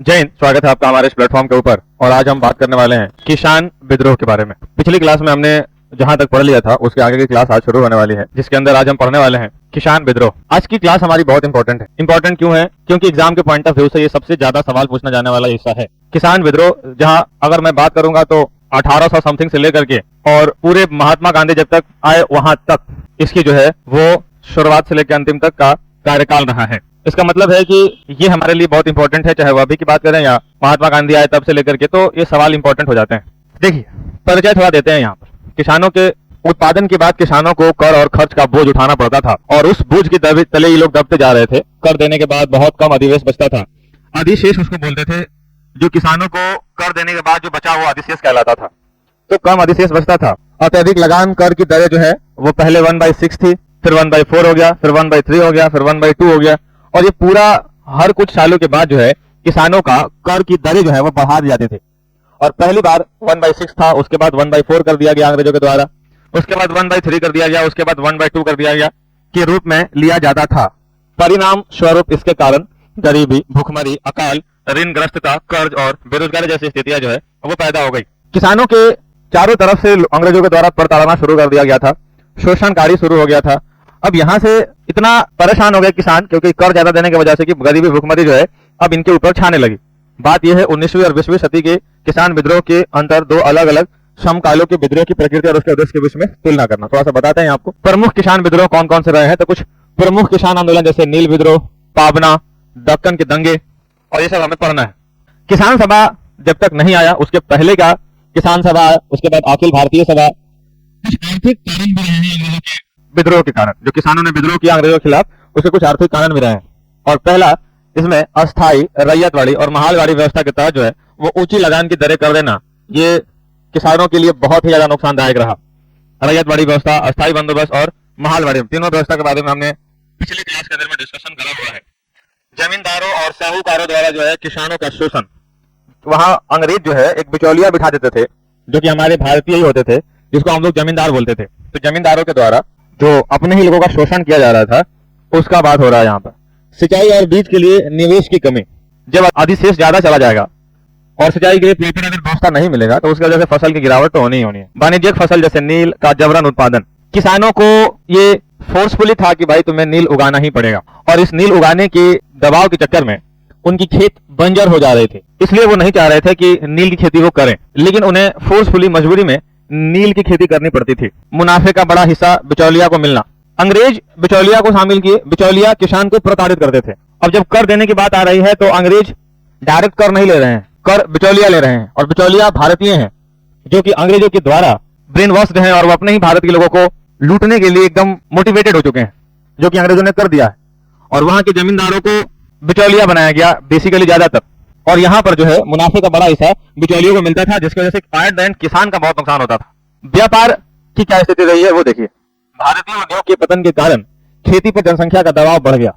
जय हिंद। स्वागत है आपका हमारे इस प्लेटफॉर्म के ऊपर। और आज हम बात करने वाले हैं किसान विद्रोह के बारे में। पिछली क्लास में हमने जहां तक पढ़ लिया था उसके आगे की क्लास आज शुरू होने वाली है, जिसके अंदर आज हम पढ़ने वाले हैं किसान विद्रोह। आज की क्लास हमारी बहुत इंपॉर्टेंट है। इंपॉर्टेंट क्यों है? क्योंकि एग्जाम के पॉइंट ऑफ व्यू से ये सबसे ज्यादा सवाल पूछना जाने वाला हिस्सा है किसान विद्रोह। जहां अगर मैं बात करूंगा तो 1800 समथिंग से लेकर के और पूरे महात्मा गांधी जब तक आए वहां तक इसकी जो है वो शुरुआत से लेकर अंतिम तक का कार्यकाल रहा है। इसका मतलब है कि ये हमारे लिए बहुत इंपॉर्टेंट है, चाहे वो अभी की बात करें या महात्मा गांधी आए तब से लेकर के, तो ये सवाल इंपॉर्टेंट हो जाते हैं। देखिए, परिचय थोड़ा देते हैं यहाँ पर। किसानों के उत्पादन के बाद किसानों को कर और खर्च का बोझ उठाना पड़ता था और उस बोझ के तले ये लोग दबते जा रहे थे। कर देने के बाद बहुत कम अधिशेष बचता था। अधिशेष उसको बोलते थे, जो किसानों को कर देने के बाद जो बचा वो अधिशेष कहलाता था। तो कम अधिशेष बचता था। अत्यधिक लगान कर की दरें जो है वो पहले 1/6 थी, फिर 1/4 हो गया, फिर 1/3 हो गया, फिर 1/2 हो गया। और ये पूरा हर कुछ सालों के बाद जो है किसानों का कर की दरें जो है वो बढ़ा दी जाती थी। और पहली बार 1/6 था, उसके बाद 1/4 कर दिया गया अंग्रेजों के द्वारा, उसके बाद 1/3 कर दिया गया, उसके बाद 1/2 कर दिया गया के रूप में लिया जाता था। परिणाम स्वरूप इसके कारण गरीबी, भूखमरी, अकाल, ऋणग्रस्तता, कर्ज और बेरोजगारी जैसी स्थितियां जो है वो पैदा हो गई। किसानों के चारों तरफ से अंग्रेजों के द्वारा प्रताड़ना शुरू कर दिया गया था, शोषणकारी शुरू हो गया था। अब यहाँ से इतना परेशान हो गए किसान, क्योंकि कर ज्यादा देने की वजह से कि गरीबी, भूखमरी जो है अब इनके ऊपर छाने लगी। बात यह है 19वीं और 20वीं सदी के किसान विद्रोह के अंतर दो अलग अलग समकालों के विद्रोह की प्रकृति और उसके उद्देश्य के बीच में तुलना करना। थोड़ा सा बताते हैं आपको। प्रमुख किसान विद्रोह कौन कौन से रहे हैं, तो कुछ प्रमुख किसान आंदोलन जैसे नील विद्रोह, पाबना, दक्कन के दंगे, और ये सब हमें पढ़ना है। किसान सभा जब तक नहीं आया उसके पहले का किसान सभा, उसके बाद अखिल भारतीय सभा। कुछ आर्थिक कारण भी रहे हैं अंग्रेजों के विद्रोह के कारण, जो किसानों ने विद्रोह किया अंग्रेजों के खिलाफ, उसके कुछ आर्थिक कारण भी रहे हैं। और पहला, इसमें अस्थायी रैयतवाड़ी और महालवाड़ी व्यवस्था के तहत जो है वो ऊंची लगान की दरें कर देना, ये किसानों के लिए बहुत ही ज्यादा नुकसानदायक रहा। रैयतवाड़ी व्यवस्था, अस्थायी बंदोबस्त और महालवाड़ी, तीनों व्यवस्था के बारे में हमने पिछली क्लास के अंदर में डिस्कशन करा हुआ है। जमींदारों और साहूकारों द्वारा जो है किसानों का शोषण, वहां अंग्रेज जो है एक बिचौलिया बिठा देते थे, जो कि हमारे भारतीय ही होते थे, जिसको हम लोग जमींदार बोलते थे। तो जमींदारों के द्वारा जो अपने ही लोगों का शोषण किया जा रहा था उसका बात हो रहा है यहाँ पर। सिंचाई और बीज के लिए निवेश की कमी, जब अधिशेष ज्यादा चला जाएगा और सिंचाई के लिए प्रॉपर अगर व्यवस्था नहीं मिलेगा तो उसकी वजह से फसल की गिरावट तो होनी ही होनी है। वाणिज्यिक फसल जैसे नील का जबरन उत्पादन, किसानों को ये फोर्सफुली था कि भाई तुम्हें नील उगाना ही पड़ेगा, और इस नील उगाने के दबाव के चक्कर में उनकी खेत बंजर हो जा रहे थे, इसलिए वो नहीं चाह रहे थे कि नील की खेती वो करें, लेकिन उन्हें फोर्सफुली मजबूरी में नील की खेती करनी पड़ती थी। मुनाफे का बड़ा हिस्सा बिचौलिया को मिलना, अंग्रेज बिचौलिया को शामिल किए, बिचौलिया किसान को प्रताड़ित करते थे। अब जब कर देने की बात आ रही है तो अंग्रेज डायरेक्ट कर नहीं ले रहे हैं, कर बिचौलिया ले रहे हैं, और बिचौलिया भारतीय हैं जो कि अंग्रेजों के द्वारा ब्रेन वॉश्ड हैं और वो अपने ही भारत के लोगों को लूटने के लिए एकदम मोटिवेटेड हो चुके हैं, जो कि अंग्रेजों ने कर दिया है। और वहां के जमींदारों को बिचौलिया बनाया गया बेसिकली ज्यादातर, और यहाँ पर जो है मुनाफे का बड़ा हिस्सा बिचौलियों को मिलता था, जिसकी वजह से एट द एंड किसान का बहुत नुकसान होता था। व्यापार की क्या स्थिति रही है वो देखिए। भारतीय उद्योग के पतन के कारण खेती पर जनसंख्या का दबाव बढ़ गया।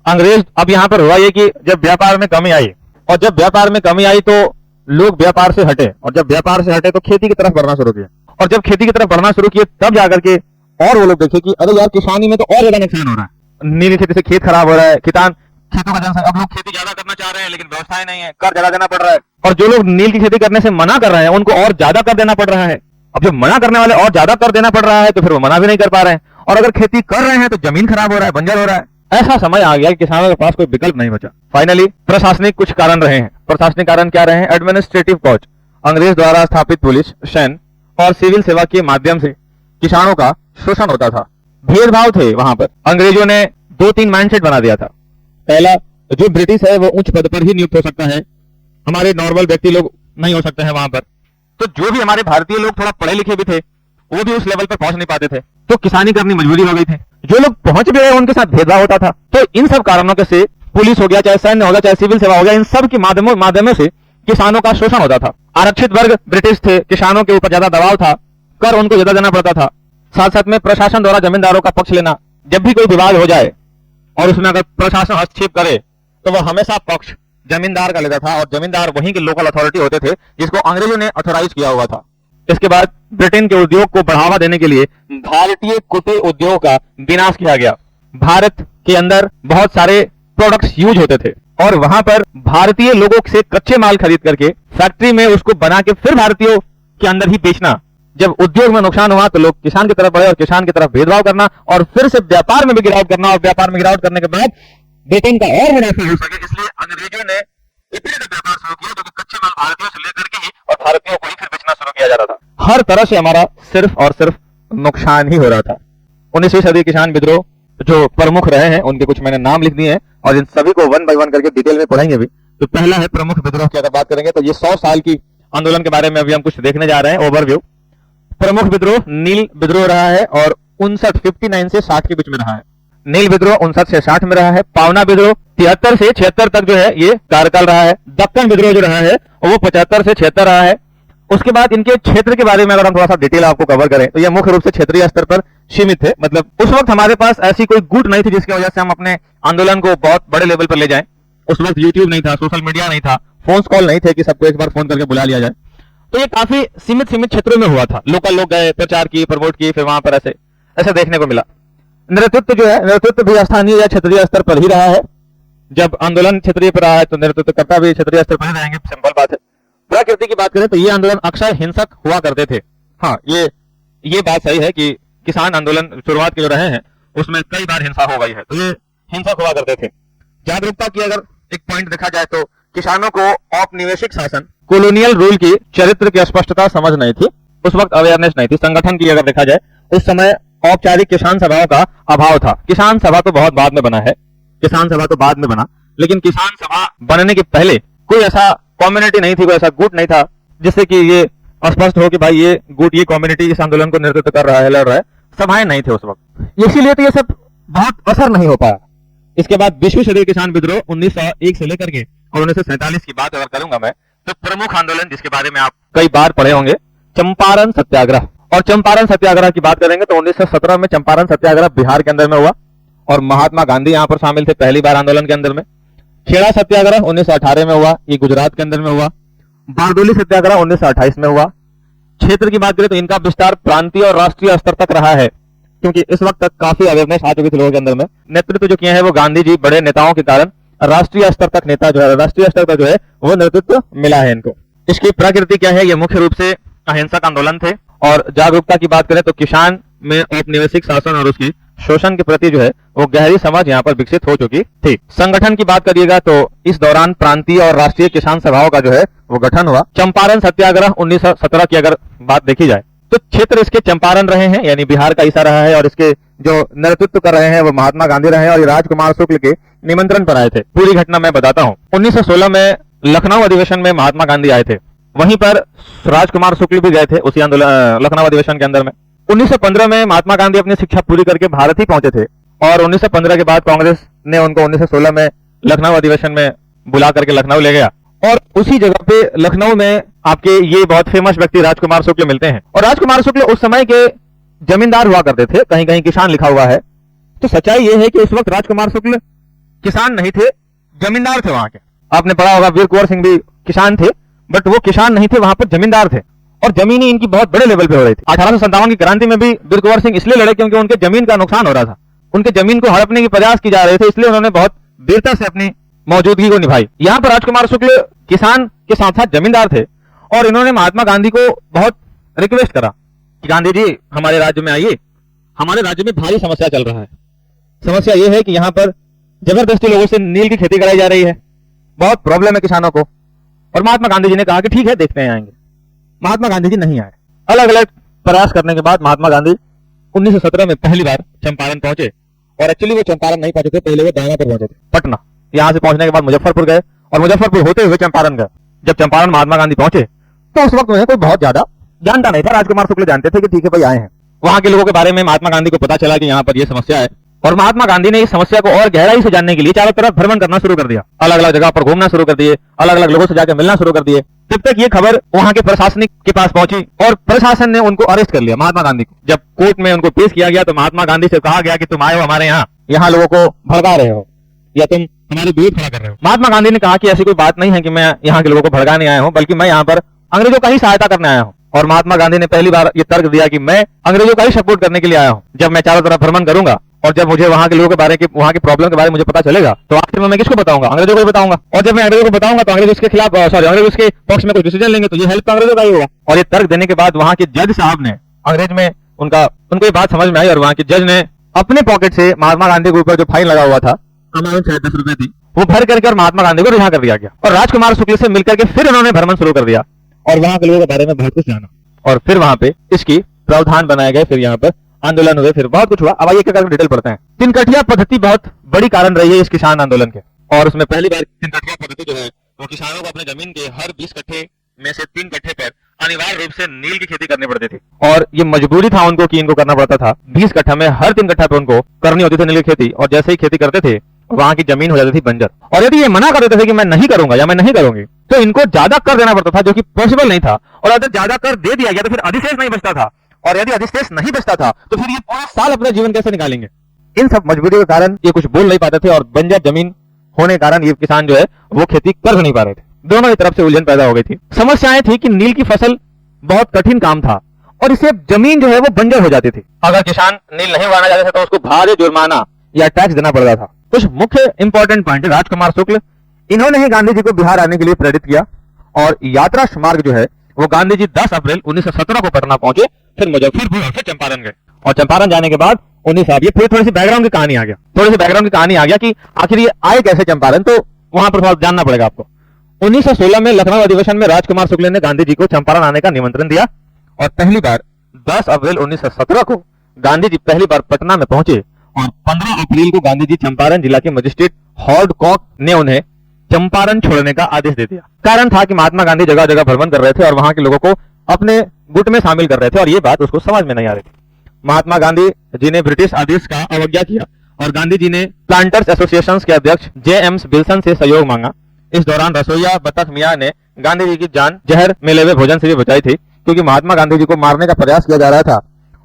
अंग्रेज, अब यहाँ पर हुआ ये कि जब व्यापार में कमी आई, और जब व्यापार में कमी आई तो लोग व्यापार से हटे, और जब व्यापार से हटे तो खेती की तरफ बढ़ना शुरू किया, और जब खेती की तरफ बढ़ना शुरू किए तब जाकर के और वो लोग देखे कि अरे यार किसानी में तो और ज्यादा नुकसान हो रहा है, नीली खेती से खेत खराब हो रहा है, खेतों का जनसंख्या, अब लोग खेती ज्यादा करना चाह रहे हैं लेकिन व्यवस्थाएं नहीं है, कर ज्यादा देना पड़ रहा है, और जो लोग नील की खेती करने से मना कर रहे हैं उनको और ज्यादा कर देना पड़ रहा है। अब जब मना करने वाले और ज्यादा कर देना पड़ रहा है तो फिर वो मना भी नहीं कर पा रहे हैं, और अगर खेती कर रहे हैं तो जमीन खराब हो रहा है, बंजर हो रहा है। ऐसा समय आ गया कि किसानों के पास कोई विकल्प नहीं बचा। फाइनली प्रशासनिक कुछ कारण रहे हैं। प्रशासनिक कारण क्या रहे हैं? एडमिनिस्ट्रेटिव कॉज, अंग्रेज द्वारा स्थापित पुलिस, सैन्य और सिविल सेवा के माध्यम से किसानों का शोषण होता था। भेदभाव थे वहां पर। अंग्रेजों ने 2-3 माइंडसेट बना दिया था। पहला, जो ब्रिटिश है वो उच्च पद पर ही नियुक्त हो सकता है, हमारे नॉर्मल व्यक्ति लोग नहीं हो सकते हैं वहां पर। तो जो भी हमारे भारतीय लोग थोड़ा पढ़े लिखे भी थे वो भी उस लेवल पर पहुंच नहीं पाते थे, तो किसानी करनी मजबूरी हो गई थी। जो लोग पहुंच भी गए उनके साथ भेदभाव होता था। तो इन सब कारणों के से पुलिस हो गया, चाहे सैन्य हो गया, चाहे सिविल सेवा हो गया, इन सब के माध्यमों से किसानों का शोषण होता था। आरक्षित वर्ग ब्रिटिश थे, किसानों के ऊपर ज्यादा दबाव था, कर उनको ज्यादा देना पड़ता था। साथ साथ में प्रशासन द्वारा जमींदारों का पक्ष लेना, जब भी कोई विवाद हो जाए और उसमें अगर प्रशासन हस्तक्षेप करे तो वह हमेशा पक्ष जमींदार का लेता था, और जमींदार वहीं के लोकल अथॉरिटी होते थे जिसको अंग्रेजों ने ऑथोराइज किया हुआ था। इसके बाद ब्रिटेन के उद्योग को बढ़ावा देने के लिए भारतीय कुटीर उद्योग का विनाश किया गया। भारत के अंदर बहुत सारे प्रोडक्ट्स यूज होते थे और वहां पर भारतीय लोगों से कच्चे माल खरीद करके फैक्ट्री में उसको बना के फिर भारतीयों के अंदर ही बेचना। जब उद्योग में नुकसान हुआ तो लोग किसान की तरफ बढ़े और किसान की तरफ भेदभाव करना और फिर से व्यापार में भी गिरावट करना और व्यापार में गिरावट करने के बाद वेतन का और मुनाफा हो सके, इसलिए अंग्रेजों ने इतने व्यापार शुरू किया जो कि कच्चे माल भारतीयों से लेकर के ही और भारतीयों को ही फिर बेचना शुरू किया जा रहा था। हर तरह से हमारा सिर्फ और सिर्फ नुकसान ही हो रहा था। 19वीं सदी किसान विद्रोह जो प्रमुख रहे हैं उनके कुछ मैंने नाम लिख दिए हैं और इन सभी को वन बाय वन करके डिटेल में पढ़ेंगे भी। तो पहला है प्रमुख विद्रोह की अगर बात करेंगे तो ये 100 साल की आंदोलन के बारे में अभी हम कुछ देखने जा रहे हैं, ओवरव्यू। प्रमुख विद्रोह नील विद्रोह रहा है और 59 से 60 के बीच में रहा है। नील विद्रोह 59 से 60 में रहा है। पावना विद्रोह 73 से 76 तक जो है ये कार्यकाल रहा है। दक्कन विद्रोह जो रहा है वो 75 से 76 रहा है। उसके बाद इनके क्षेत्र के बारे में अगर हम थोड़ा सा डिटेल आपको कवर करें तो ये मुख्य रूप से क्षेत्रीय स्तर पर सीमित थे। मतलब उस वक्त हमारे पास ऐसी कोई गुट नहीं थी जिसकी वजह से हम अपने आंदोलन को बहुत बड़े लेवल पर ले जाएं। उस वक्त यूट्यूब नहीं था, सोशल मीडिया नहीं था, फोन कॉल नहीं थे कि सबको एक बार फोन करके बुला लिया जाए। तो ये काफी सीमित क्षेत्रों में हुआ था। लोकल लोग गए, प्रचार किए, प्रमोट किए, फिर वहां पर ऐसे देखने को मिला। नेतृत्व जो है, नेतृत्व भी स्थानीय या क्षेत्रीय स्तर पर ही रहा है। जब आंदोलन क्षेत्रीय पर रहा है तो नेतृत्वकर्ता भी क्षेत्रीय स्तर पर ही रहेंगे, सिंपल बात है। प्रकृति की बात करें तो ये आंदोलन अक्सर हिंसक हुआ करते थे। हाँ, ये बात सही है कि किसान आंदोलन शुरुआत के जो रहे हैं उसमें कई बार हिंसा हो गई है, तो ये हिंसक हुआ करते थे। जागरूकता की अगर एक पॉइंट देखा जाए तो किसानों को औपनिवेशिक शासन, कॉलोनियल रूल की चरित्र की स्पष्टता समझ नहीं थी। उस वक्त अवेयरनेस नहीं थी। संगठन की अगर देखा जाए उस समय औपचारिक किसान सभाओं का अभाव था। किसान सभा तो बहुत बाद में बना है, किसान सभा तो बाद में बना, लेकिन किसान सभा बनने के पहले कोई ऐसा कम्युनिटी नहीं थी, कोई ऐसा गुट नहीं था जिससे कि ये स्पष्ट हो कि भाई ये गुट, ये कम्युनिटी इस आंदोलन को नेतृत्व कर रहा है, लड़ रहा है। सभाएं नहीं थे उस वक्त, इसीलिए तो ये सब बहुत असर नहीं हो पाया। इसके बाद 20वीं सदी किसान विद्रोह 1901 से लेकर के और 1947 की बात अगर करूंगा मैं तो प्रमुख आंदोलन जिसके बारे में आप कई बार पढ़े होंगे, चंपारण सत्याग्रह। और चंपारण सत्याग्रह की बात करेंगे तो 1917 में चंपारण सत्याग्रह बिहार के अंदर में हुआ और महात्मा गांधी यहां पर शामिल थे पहली बार आंदोलन के अंदर में। खेड़ा सत्याग्रह 1918 में हुआ, ये गुजरात के अंदर में हुआ। बारडोली सत्याग्रह 1928 में हुआ। क्षेत्र की बात करें तो इनका विस्तार प्रांतीय और राष्ट्रीय स्तर तक रहा है, क्योंकि इस वक्त तक काफी अवेयरनेस आ चुकी थी लोगों के अंदर में। नेतृत्व जो किया है वो गांधी जी बड़े नेताओं के कारण राष्ट्रीय स्तर तक नेता जो है, राष्ट्रीय स्तर तक जो है वो नेतृत्व मिला है इनको। इसकी प्रकृति क्या है, ये मुख्य रूप से अहिंसक आंदोलन थे। और जागरूकता की बात करें तो किसान में औपनिवेशिक शासन और उसकी शोषण के प्रति जो है वो गहरी समझ यहाँ पर विकसित हो चुकी थी। संगठन की बात करिएगा तो इस दौरान प्रांतीय और राष्ट्रीय किसान सभाओं का जो है वो गठन हुआ। चंपारण सत्याग्रह 1917 की अगर बात देखी जाए तो क्षेत्र इसके चंपारण रहे हैं, यानी बिहार का हिस्सा रहा है, और इसके जो नेतृत्व कर रहे हैं वो महात्मा गांधी रहे हैं और ये राजकुमार शुक्ल के निमंत्रण पर आए थे। पूरी घटना मैं बताता हूँ। 1916 में लखनऊ अधिवेशन में महात्मा गांधी आए थे, वहीं पर राजकुमार शुक्ल भी गए थे उसी आंदोलन लखनऊ अधिवेशन के अंदर में। 1915 में महात्मा गांधी अपनी शिक्षा पूरी करके भारत ही पहुंचे थे और 1915 के बाद कांग्रेस ने उनको 1916 में लखनऊ अधिवेशन में बुला करके लखनऊ ले गया और उसी जगह पे लखनऊ में आपके ये बहुत फेमस व्यक्ति राजकुमार शुक्ल मिलते हैं। और राजकुमार शुक्ल उस समय के जमींदार हुआ करते थे, कहीं कहीं किसान लिखा हुआ है। तो सच्चाई ये है कि उस वक्त राजकुमार शुक्ल किसान नहीं थे, जमींदार थे वहां के। आपने पढ़ा होगा वीर कुंवर सिंह भी किसान थे, बट वो किसान नहीं थे, वहां पर जमींदार थे और जमीनी इनकी बहुत बड़े लेवल पे हो रही थी। 1857 की क्रांति में भी वीर कुंवर सिंह इसलिए लड़े क्योंकि उनके जमीन का नुकसान हो रहा था, उनके जमीन को हड़पने की प्रयास की जा रहे थे, इसलिए उन्होंने बहुत वीरता से अपनी मौजूदगी को निभाई। यहाँ पर राजकुमार शुक्ल किसान के साथ साथ जमींदार थे और इन्होंने महात्मा गांधी को बहुत रिक्वेस्ट करा कि गांधी जी हमारे राज्य में आइए, हमारे राज्य में भारी समस्या चल रहा है। समस्या ये है कि यहाँ पर जबरदस्ती लोगों से नील की खेती कराई जा रही है, बहुत प्रॉब्लम है किसानों को। और महात्मा गांधी जी ने कहा कि ठीक है, देखते हैं आएंगे। महात्मा गांधी जी नहीं आए। अलग अलग प्रयास करने के बाद महात्मा गांधी 1917 में पहली बार चंपारण पहुंचे और एक्चुअली वो चंपारण नहीं पहुंचे थे, पहले वो दानापुर पहुंचे थे, पटना। यहां से पहुंचने के बाद मुजफ्फरपुर गए और मुजफ्फरपुर होते हुए चंपारण गए। जब चंपारण महात्मा गांधी पहुंचे तो उस वक्त में कोई बहुत ज्यादा जानता नहीं था। राजकुमार शुक्ल जानते थे कि ठीक है भाई आए हैं। वहां के लोगों के बारे में महात्मा गांधी को पता चला कि यहाँ पर ये समस्या है और महात्मा गांधी ने इस समस्या को और गहराई से जानने के लिए चारों तरफ भ्रमण करना शुरू कर दिया, अलग अलग जगह पर घूमना शुरू कर दिए, अलग अलग लोगों से जाकर मिलना शुरू कर दिए। तब तक ये खबर वहां के प्रशासनिक के पास पहुंची और प्रशासन ने उनको अरेस्ट कर लिया, महात्मा गांधी को। जब कोर्ट में उनको पेश किया गया तो महात्मा गांधी से कहा गया कि तुम आए हो हमारे यहाँ लोगों को भड़का रहे हो या तुम हमारे विरोध खड़ा कर रहे हो। महात्मा गांधी ने कहा कि ऐसी कोई बात नहीं है कि मैं यहाँ के लोगों को भड़काने आया हूँ, बल्कि मैं यहाँ पर अंग्रेजों का ही सहायता करने आया हूँ। और महात्मा गांधी ने पहली बार ये तर्क दिया कि मैं अंग्रेजों का ही सपोर्ट करने के लिए आया हूँ। जब मैं चारों तरफ भ्रमण करूंगा और जब मुझे वहां के लोगों के बारे में, वहां की प्रॉब्लम के बारे में मुझे पता चलेगा, तो आखिर में मैं किसको बताऊंगा? अंग्रेजों को ही बताऊंगा। और जब मैं अंग्रेजों को बताऊंगा तो अंग्रेज उसके खिलाफ, सॉरी, अंग्रेज उसके पक्ष में कुछ डिसीजन लेंगे, तो ये हेल्प तो अंग्रेजों का ही होगा। और ये तर्क देने के बाद वहां के जज साहब ने, अंग्रेज में उनको ये बात समझ में आई और वहां के जज ने अपने पॉकेट से महात्मा गांधी के ऊपर जो फाइन लगा हुआ था, अमाउंट शायद 10 रुपए थी, वो भर करके और महात्मा गांधी को रिहा कर दिया गया। और राजकुमार शुक्ल से मिलकर के फिर उन्होंने भ्रमण शुरू कर दिया और वहां के लोगों के बारे में बहुत कुछ जाना। और फिर वहां पे इसकी प्रावधान बनाए गए, फिर यहाँ पर आंदोलन हुए, फिर बहुत कुछ हुआ। अब आइए एक डिटेल पढ़ते हैं। तिनकठिया पद्धति बहुत बड़ी कारण रही है इस किसान आंदोलन के। और उसमें पहली बार तिनकठिया पद्धति जो है वो किसानों को अपने जमीन के हर 20 कट्ठे में से 3 कट्ठे पर अनिवार्य रूप से नील की खेती करनी पड़ती थी। और ये मजबूरी था उनको कि इनको करना पड़ता था। 20 कट्ठा में हर 3 कट्ठा पे उनको करनी होती थी नील की खेती। और जैसे ही खेती करते थे वहां की जमीन हो जाती थी बंजर। और यदि ये मना कर देते थे कि मैं नहीं करूंगा या मैं नहीं करूंगी, तो इनको ज्यादा कर देना पड़ता था, जो कि पॉसिबल नहीं था। और अगर ज्यादा कर दे दिया गया तो फिर अधिशेष नहीं बचता था। और यदि अधिशेष नहीं बचता था तो फिर ये पूरा साल अपना जीवन कैसे निकालेंगे? इन सब मजबूरियों के कारण ये कुछ बोल नहीं पाते थे और बंजर जमीन होने के कारण ये किसान जो है वो खेती कर नहीं पा रहे थे। दोनों की तरफ से उलझन पैदा हो गई थी। समस्याएं थी कि नील की फसल बहुत कठिन काम था और इससे जमीन जो है वो बंजर हो जाती थी। अगर किसान नील नहीं उगाना चाहते थे तो उसको भारी जुर्माना या टैक्स देना पड़ता था। कुछ मुख्य इंपॉर्टेंट पॉइंट है। राजकुमार शुक्ल, इन्होंने ही गांधी जी को बिहार आने के लिए प्रेरित किया और यात्रा मार्ग जो है वो गांधी जी 10 अप्रैल 1917 को पटना पहुंचे, फिर मुजफ्फरपुर और फिर चंपारण गए। और चंपारण जाने के बाद ये फिर थोड़ी सी बैकग्राउंड की कहानी आ गया कि आखिर ये आए कैसे चंपारण, तो वहां पर थोड़ा जानना पड़ेगा आपको। 1916 में लखनऊ अधिवेशन में राजकुमार शुक्ल ने गांधी जी को चंपारण आने का निमंत्रण दिया और पहली बार 10 अप्रैल 1917 को गांधी जी पहली बार पटना में पहुंचे और 15 अप्रैल को गांधी जी चंपारण जिला के मजिस्ट्रेट हॉर्ड कॉक ने उन्हें चंपारण छोड़ने का आदेश दे दिया। कारण था कि महात्मा गांधी जगह जगह भ्रमण कर रहे थे और वहां के लोगों को अपने गुट में शामिल कर रहे थे और ये बात उसको समझ में नहीं आ रही थी। महात्मा गांधी जी ने ब्रिटिश आदेश का अवज्ञा किया और गांधी जी ने प्लांटर्स एसोसिएशन के अध्यक्ष जेएम्स विल्सन से सहयोग मांगा। इस दौरान रसोईया बतख मियां ने गांधी जी की जान जहर मिले हुए भोजन से भी बचाई थी, क्योंकि महात्मा गांधी जी को मारने का प्रयास किया जा रहा था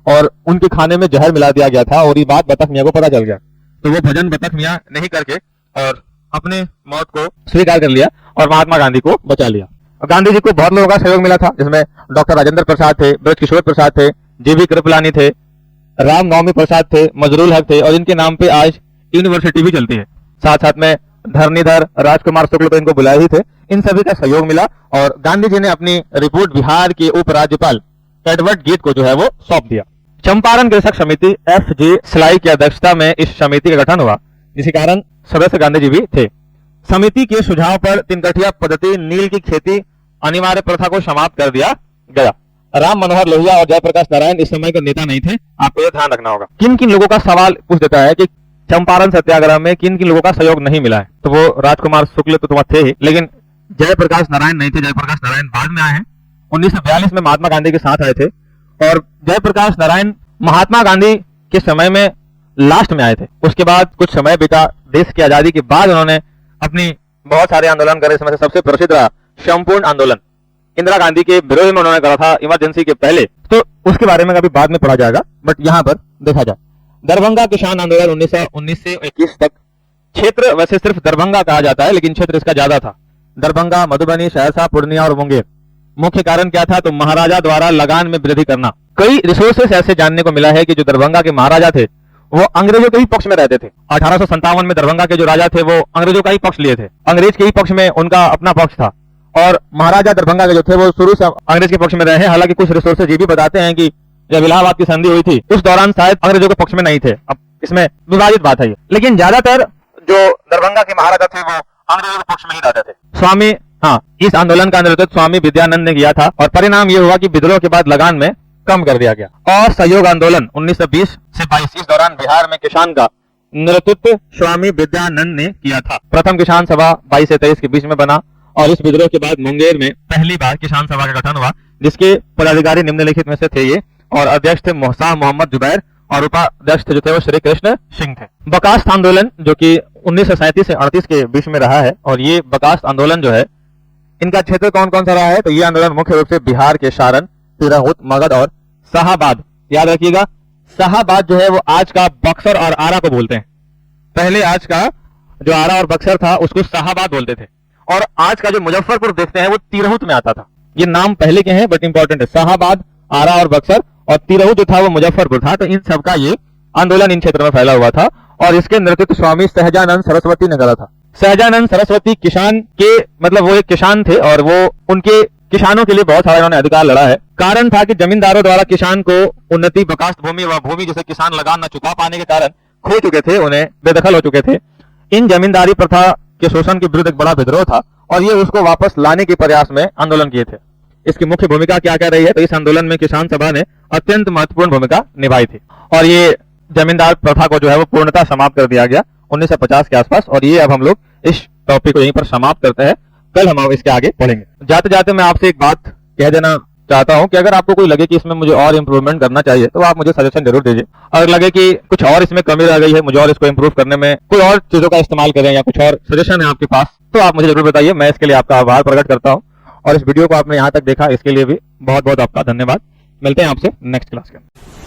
और उनके खाने में जहर मिला दिया गया था और ये बात बतख मियां को पता चल गया। तो वो भोजन बतख मियां नहीं करके और अपने मौत को स्वीकार कर लिया और महात्मा गांधी को बचा लिया। गांधी जी को बहुत लोगों का सहयोग मिला था, जिसमें डॉक्टर राजेंद्र प्रसाद थे, ब्रज किशोर प्रसाद थे, जीवी कृपलानी थे, राम नवमी प्रसाद थे, मजरूल हक थे और इनके नाम पे आज यूनिवर्सिटी भी चलती है। साथ साथ में धरणीधर, राजकुमार शुक्ल तो इनको बुलाए ही थे। इन सभी का सहयोग मिला और गांधी जी ने अपनी रिपोर्ट बिहार के उपराज्यपाल एडवर्ड गेट को जो है वो सौंप दिया। चंपारण कृषक समिति FJ स्लाई की अध्यक्षता में इस समिति का गठन हुआ, जिसके कारण सदस्य गांधी जी भी थे। समिति के सुझाव पर तिनकठिया पद्धति नील की खेती अनिवार्य प्रथा को समाप्त कर दिया गया। राम मनोहर लोहिया और जयप्रकाश नारायण इस समय के नेता नहीं थे, आपको यह ध्यान रखना होगा। किन किन लोगों का सवाल पूछ देता है कि चंपारण सत्याग्रह में किन किन लोगों का सहयोग नहीं मिला है, तो वो राजकुमार शुक्ल तो थे ही, लेकिन जयप्रकाश नारायण नहीं थे। जयप्रकाश नारायण बाद में आए हैं, 1942 में महात्मा गांधी के साथ आए थे और जयप्रकाश नारायण महात्मा गांधी के समय में लास्ट में आए थे। उसके बाद कुछ समय बीता, देश की आजादी के बाद उन्होंने अपनी बहुत सारे आंदोलन करे। इसमें से सबसे प्रसिद्ध रहा संपूर्ण आंदोलन, इंदिरा गांधी के विरोध में उन्होंने करा था इमरजेंसी के पहले, तो उसके बारे में कभी बाद में पढ़ा जाएगा, बट यहाँ पर देखा जाए। दरभंगा किसान आंदोलन 1919 से 21 तक। क्षेत्र वैसे सिर्फ दरभंगा कहा जाता है, लेकिन क्षेत्र इसका ज्यादा था। दरभंगा, मधुबनी, सहरसा, पूर्णिया और मुंगेर। मुख्य कारण क्या था? तो महाराजा द्वारा लगान में वृद्धि करना। कई रिसोर्सेस ऐसे जानने को मिला है कि जो दरभंगा के महाराजा थे वो अंग्रेजों के ही पक्ष में रहते थे। 1857 में दरभंगा के जो राजा थे वो अंग्रेजों का ही पक्ष लिए थे, अंग्रेज के ही पक्ष में उनका अपना पक्ष था और महाराजा दरभंगा के जो थे वो शुरू से अंग्रेज के पक्ष में रहे हैं। हालांकि कुछ रिसोर्सेज ये भी बताते हैं कि जब इलाहाबाद की संधि हुई थी उस दौरान शायद अंग्रेजों के पक्ष में नहीं थे। अब इसमें विवादित बात है ये, लेकिन ज्यादातर जो दरभंगा के महाराजा थे वो अंग्रेजों के पक्ष में ही रहते थे। इस आंदोलन का नेतृत्व स्वामी विद्यानंद ने किया था और परिणाम ये हुआ कि विद्रोह के बाद लगान में कम कर दिया गया। और सहयोग आंदोलन 1920 से 22, इस दौरान बिहार में किसान का नेतृत्व स्वामी विद्यानंद ने किया था। प्रथम किसान सभा 22 से 23 के बीच में बना और इस विद्रोह के बाद मुंगेर में पहली बार किसान सभा का गठन हुआ, जिसके पदाधिकारी निम्नलिखित में से थे ये, और अध्यक्ष थे शाह मोहम्मद जुबैर और उपाध्यक्ष जो थे वो श्री कृष्ण सिंह थे। बकास्त आंदोलन जो कि 1937 से 38 के बीच में रहा है, और ये बकास्त आंदोलन जो है इनका क्षेत्र कौन कौन सा रहा है? तो ये आंदोलन मुख्य रूप से बिहार के सारण, तिरहुत, मगध और शाहाबाद, याद रखिएगा शाहाबाद जो है वो आज का बक्सर और आरा को बोलते हैं। पहले आज का जो आरा और बक्सर था उसको शाहाबाद बोलते थे, और आज का जो मुजफ्फरपुर देखते हैं वो तिरहुत में आता था। ये नाम पहले के हैं बट इंपॉर्टेंट है, शाहाबाद, आरा और बक्सर, और तिरहू जो था वो मुजफ्फरपुर था। तो इन सबका ये आंदोलन इन क्षेत्र में फैला हुआ था और इसके नेतृत्व स्वामी सहजानंद सरस्वती ने करा था। सहजानंद सरस्वती किसान के मतलब वो एक किसान थे और वो उनके किसानों के लिए बहुत सारा इन्होंने अधिकार लड़ा है। कारण था कि जमींदारों द्वारा किसान को उन्नति, बकास्त भूमि व भूमि जिसे किसान लगान न चुका पाने के कारण खो चुके थे, उन्हें बेदखल हो चुके थे। इन जमींदारी प्रथा के शोषण के विरुद्ध एक बड़ा विद्रोह था और ये उसको वापस लाने के प्रयास में आंदोलन किए थे। इसकी मुख्य भूमिका क्या क्या रही है, तो इस आंदोलन में किसान सभा ने अत्यंत महत्वपूर्ण भूमिका निभाई थी और ये जमींदार प्रथा को जो है वो पूर्णतः समाप्त कर दिया गया 1950 के आसपास। और ये अब हम लोग इस टॉपिक को यहीं पर समाप्त करते हैं, कल हम इसके आगे पढ़ेंगे। जाते जाते मैं आपसे एक बात कह देना चाहता हूं कि अगर आपको कोई लगे कि इसमें मुझे और इंप्रूवमेंट करना चाहिए तो आप मुझे सजेशन जरूर दीजिए। अगर लगे कि कुछ और इसमें कमी रह गई है, मुझे और इसको इंप्रूव करने में कोई और चीजों का इस्तेमाल करें या कुछ और सजेशन है आपके पास, तो आप मुझे जरूर बताइए। मैं इसके लिए आपका आभार प्रकट करता हूं और इस वीडियो को आपने यहाँ तक देखा इसके लिए भी बहुत बहुत आपका धन्यवाद। मिलते हैं आपसे नेक्स्ट क्लास के अंदर।